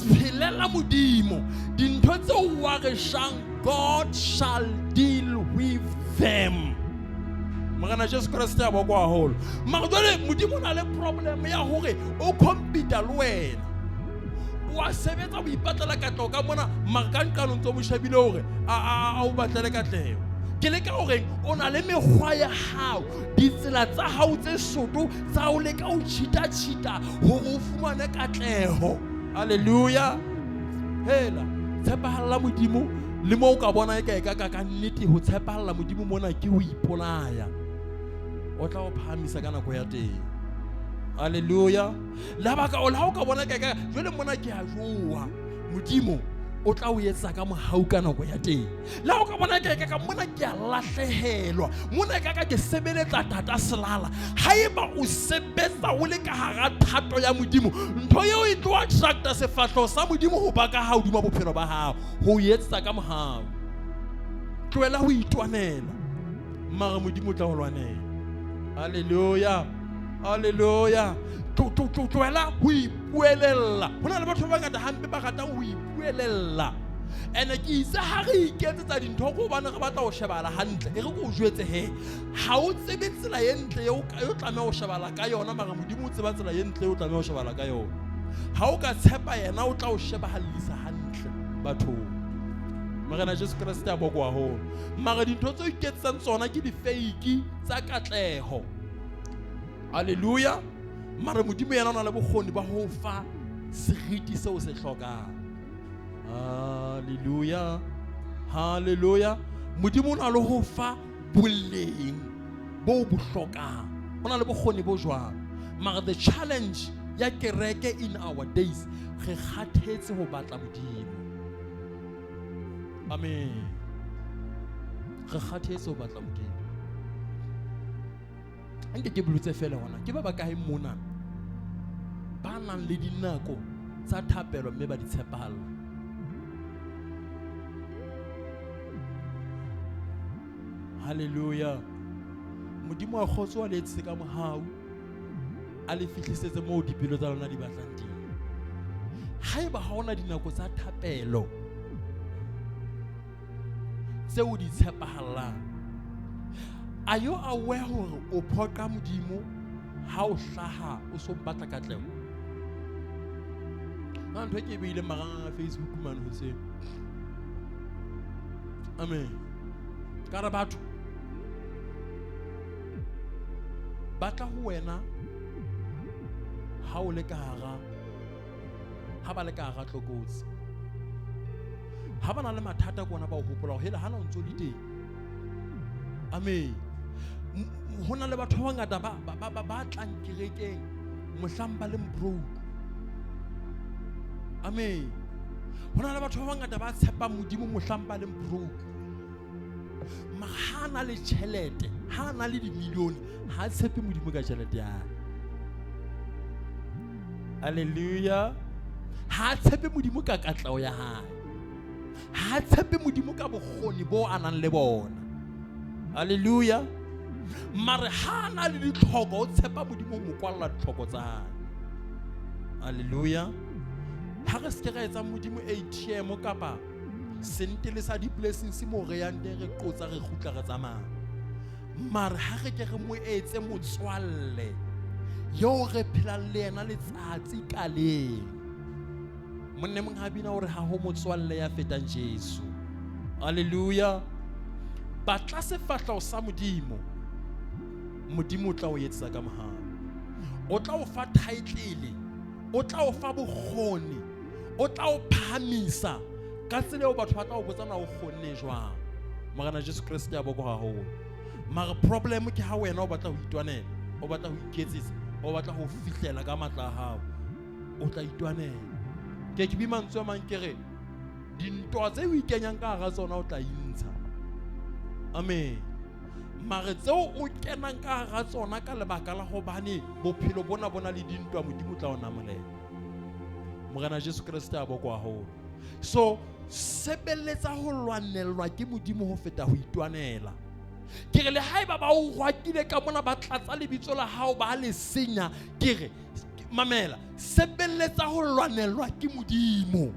phelela Modimo dintho tse wa re shang God shall deal with them. Magana Jesu Christ ya bokwa haholo mara jwale Modimo na le problem ya hore o compete le wena wa sebetsa o ipatlela katleho ka mona mara ka nqalo ntse mo shabile hore a o batlele katleho ke le ka hore o na le mekgwa ya hao ditsela tsa hao tse soto tsa o le ka o chita hore o fumane katleho. Hallelujah. Hela tshepahala Modimo le mo o ka bona e ka nnete ho tshepahala Modimo mona ke ho ipolaya o tla o phamisa ka nako ya teng. Hallelujah. La baka o la o ka bona ka jwale mona ke a joa Modimo o tla o etsa ka mohau ka nako ya teng. La o ka bona ka mona ke a lahlehelwa mona ka ke sebeletsa tata selala haeba o sebetsa o le ka hara thato ya Modimo ntho eo e tlo attracta sefahleho sa Modimo ho ba ka hao duma bophelo ba hao ho etsa ka mohau. Tlohela ho itwanela mara Modimo tla ho lwanela. Hallelujah. Hallelujah. Tlohela ho ipuelella. Hona le batho ba bangata hampe ba ratang ho ipuelella. Ene ke itse ha re iketsetsa dintho go bana re batla ho shebala hantle e re go jwetse he ha o tsebe tsela e ntle yo tlameha ho shebala ka yona mara Modimo o tseba tsela e ntle yo tlameha ho shebala ka yona. Ha o ka tshepa yena o tla o shebahallisa hantle bathong. Morena Jesu Kriste a bokwa haholo. Mara dintho tse o iketsang tsona ke di-fake tsa katleho. Haleluya. Mara Modimo yena o na le bokgoni ba ho fa seriti seo se hlokang. Haleluya. Haleluya. Modimo o na le ho fa boleng bo bo hlokang. O na le bokgoni bo jwang. Mara the challenge ya kereke in our days, re kgathetse ho batla Modimo. Amen. Re kgathetse ho batla Modimo. Anke ke bulutse fela hona. Ke ba ba kae mona ba nang le dinako tsa thapelo mme ba di tshepahalla. Haleluya. Modimo a kgotsoa le tse ka mohau a le fihlisetse moo dipelo tsa lona di batlang teng. Haeba ha ona dinako tsa thapelo tseo di tshepahallang, are you aware hore o phoqa Modimo ha o hlaha o so batla katleho? Ntho ke beile marang a Facebook man hoseng. Amen. Ka batho batla ho wena ha o le ka hara, ha ba le ka hara tlokotsi, ha ba na le mathata ko bona ba o hopola ho hela hana o ntso le teng. Amen. Ho na le batho ba ngata ba tlang kerekeng mohlang ba le mbro. Amen. Ho na le batho ba ngata ba tshepa Modimo mohlang ba le mbro. Ma ha na le tjhelete, ha na le dimilione, ha tshepe Modimo ka tjhelete ya. Haleluya. Ha tshepe Modimo ka katleho ya hae. Ha tshepe Modimo ka bokgoni bo a nang le bona. Haleluya. Mare ha na le ditlhoko o tshepa Modimo mo kwalla ditlhoko tsa hae. Haleluya. Ha re se ke ra etsa Modimo ATM kapa sentele sa di-blessings mo re yang teng re qotsa re khutla re tsamaya. Mare ha re ke re mo etse motswalle yo re phelang le yena letsatsi ka leng. Monne mong ha bina hore ha ho motswalle ya fetang Jesu. Haleluya. Batla sefahleho sa Modimo, Modimo o tla o etsa ka mohau. O tla o fa title, o tla o fa bokgoni, o tla o phamisa ka tsela eo batho ba tla o botsa na o kgonne jwang. Morena Jesu Kriste ya boko haholo. Mara problem ke ha wena o batla ho itwanela, o batla ho iketsisa, o batla ho fihlela ka matla a hao, o tla itwanela. Ke ke bimantswe mang kere dintwa tse o ikenyang ka hara tsona o tla intsha. Amen. Mare tseo o kenang ka hara tsona ka lebaka la hobane bophelo bona bona le dintwa Modimo tla o namolela. Morena Jesu Kriste a boko haholo. So sebeletsa ho lwanelwa ke Modimo ho feta ho itwanela. Ke re le haeba ba o rwakile ka mona ba tlatsa lebitso la hao ba le senya, ke re mamela, sebeletsa ho lwanelwa ke Modimo.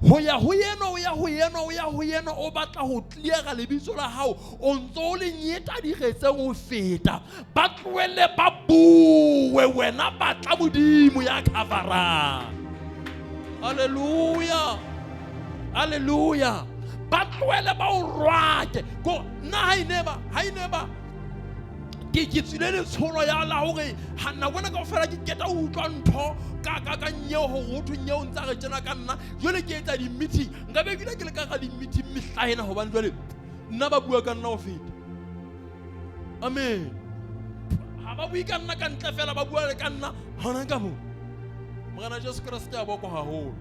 Ho ya ho yena, o ya ho yena, o ya ho yena, o batla ho cleara lebitso la hao, o ntso o le nyeta dikgetseng ho feta. Ba tlohele ba bue, wena batla Modimo ya coverang. Haleluya. Haleluya. Ba tlohele ba o rwake. Go na ha never ke tsile le tshono ya la hore ha na bona ka ofela ke keta o utlwa ntho ka nyeo ho rotho nyeo ntsa re tsena ka nna jole ke etsa di meeting nka be ke le ka ga di meeting mihlaena ho bana jole nna ba bua ka nna o feta. Amen. Ha ba bua ka nna ka ntle fela ba bua le ka nna hona ka mo. Morena Jesu Kriste a boko haholo.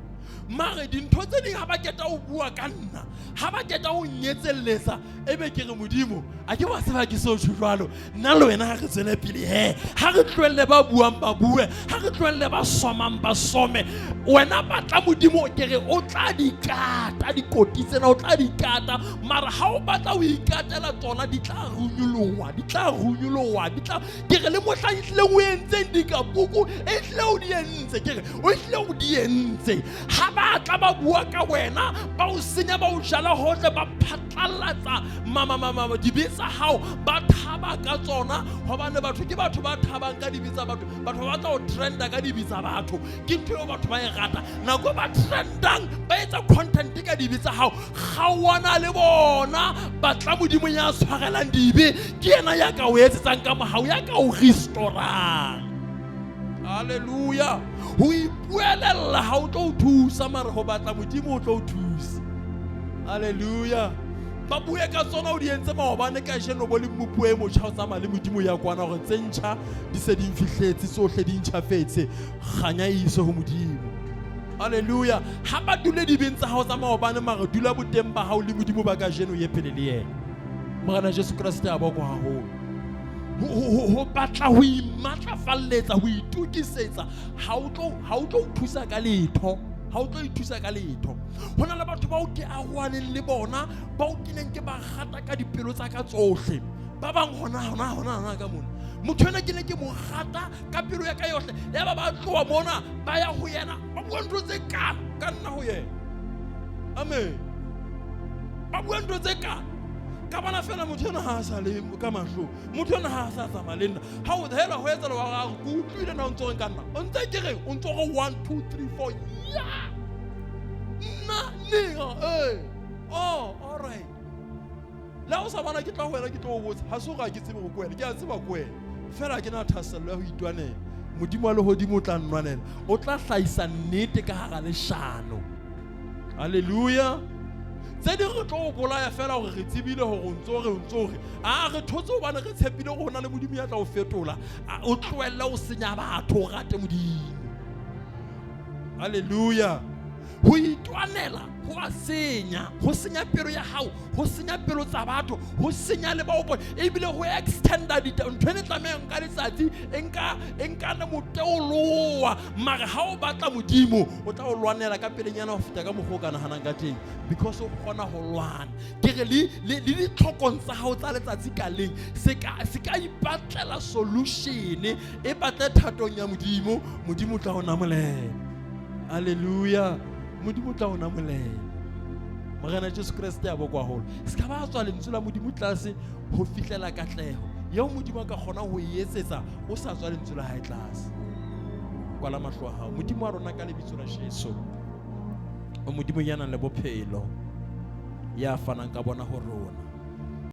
Mare dintho tse ding ha ba keta o bua ka nna, ha ba keta o nyetselletsa, ebe ke re Modimo a ke ba tseba ke so jwalo, nna le wena ha re tswele pele he, ha re tlohelle ba buang ba bue, ha re tlohelle ba somang ba some. Wena batla Modimo ke re o tla di kata dikoti tsena, o tla di kata, mara ha o batla o ikatela tsona di tla runyoloha, di tla ke re le mohla itlile o entseng dikapuku e tle o di entse, ke re o itle o di entse. ha ba tla ba bua ka wena ba o senya ba o jala hohle ba phatlalatsa dibe tsa hao ba thaba ka tsona hobane batho ke batho ba thabang ka dibe tsa batho ba tla o trenda ka dibe tsa batho ke ntho eo batho ba e rata nako ba trendang ba etsa content ka dibe tsa hao ga wana le bona ba tla modimo ya tshwarelang dibe ke yena ya ka o etsetsang ka mohau ya ka o restorang. Hallelujah. Ho ipuelella ha o tlo o thusa mara ho batla modimo o tlo o thusa. Hallelujah. Ba bue ka tsona o di entse maobane ka jeno bo le mopue mo tshao tsamaya le modimo ya kwana gore tse ntšha di se di mfihletse tsohle di ntšhafetse ganya iso ho modimo. Hallelujah. Ha ba dule di bentsa hao tsa maobane mara dula boteng ba hao le modimo ba ka jeno ye pele le yena. Morena Jesu Kriste a boko haholo. Ho batla ho imatlafalletsa ho itukisetsa ha o tlo thusa ka letho ha o tlo ithusa ka letho. Hona le batho ba o ke aroaneng le bona ba o kineng ke ba gata ka dipelo tsa ka tsohle ba bang hona ka mona motho ena ke ne ke mo gata ka pelo ya ka yohle ya ba tloa mona ba ya ho yena ba bua ntho tse ka nna ho yena. Amen. Ba bua ntho tse ka bana fela motho ena ha sa le ka mahlo motho ena ha sa tsamaya le nna ha o hela ho etsa le wa gago ke utlwile na o ntse re ka nna o ntse ke re o ntse go 1 2 3 4 ya nna ninga all right la o sa bana ke tla ho wena ke tlo o botsa ha se ga ke tsebe go kwena ke a tseba kwena fela ke na thasello ya ho itwanela modimo wa lehodimo o tla nnwanela o tla hlahisa nnete ka hara leshano. Hallelujah. Tse di re tlo o bolaya fela gore re tsebile gore o ntso re re thotse o bane re tshepile go na le modimo ya tla o fetola o tloella o senya batho o rate modimo. Hallelujah. Ho itwanela ho a senya pelo ya hao ho senya pelo tsa batho ho senya le bao bona ebile ho extenda ntho ene tlamehang ka letsatsi enka le moteoloa mara ha o batla modimo o tla o lwanela ka pelenyana ho feta ka mogho ka nahanang ka teng because o kgona ho lwana ke re le ditlhokong tsa hao tsa letsatsi ka leng se ka ipatlela solution e batle thatong ya modimo o tla o namolela. Hallelujah. Modimo tla o namolela. Morena Jesu Kriste a boko haholo se ka ba tswa lentswe la modimo tlase ho fihlela katleho yeo modimo ka kgona ho etsetsa o sa tswa lentswe la hae tlase. Kwala mahlo a hao modimo wa rona ka lebitso la Jesu o modimo ya nang le bophelo ya fanang ka bona ho rona